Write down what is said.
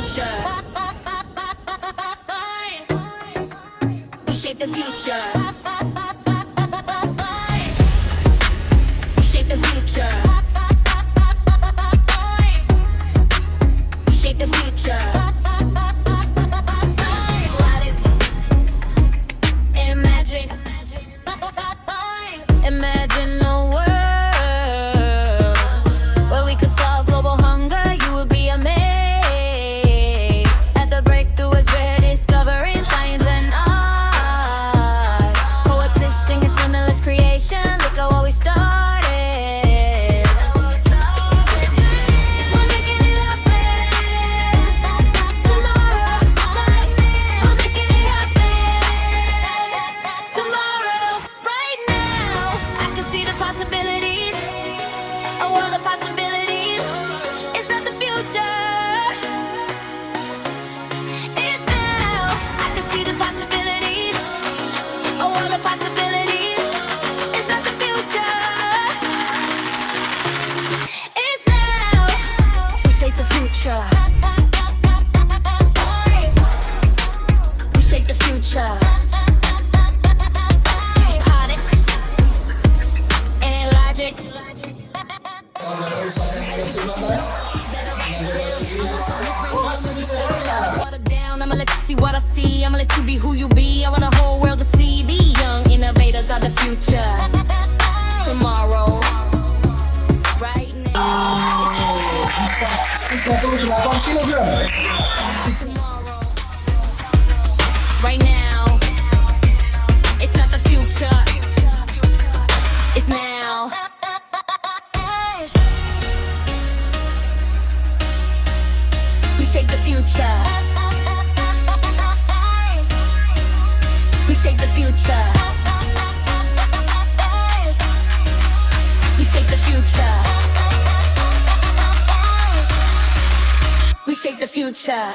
future. We shape the future. We shape the future. We shape the future. Imagine, imagine a world where we could solve global hunger. You would be amazed at the breakthroughs we're discovering. Science and art coexisting in limitless creation. Look at what we started. We're making it happen. Tomorrow, we're making it happen. Tomorrow, right now, I can see the possibilities. A world of possibilities. It's not the future. It's now. I can see the possibilities. A world of possibilities. It's not the future. It's now. We shape the future. We shape the future. Robotics and logic. Water down, I'ma let you see what I see. I'ma let you be who you be. I want the whole world to see. The young innovators are the future. Tomorrow, right now. Tomorrow, right now. It's not the future. It's now. We shape the future. We shape the future. We shape the future. We shape the future.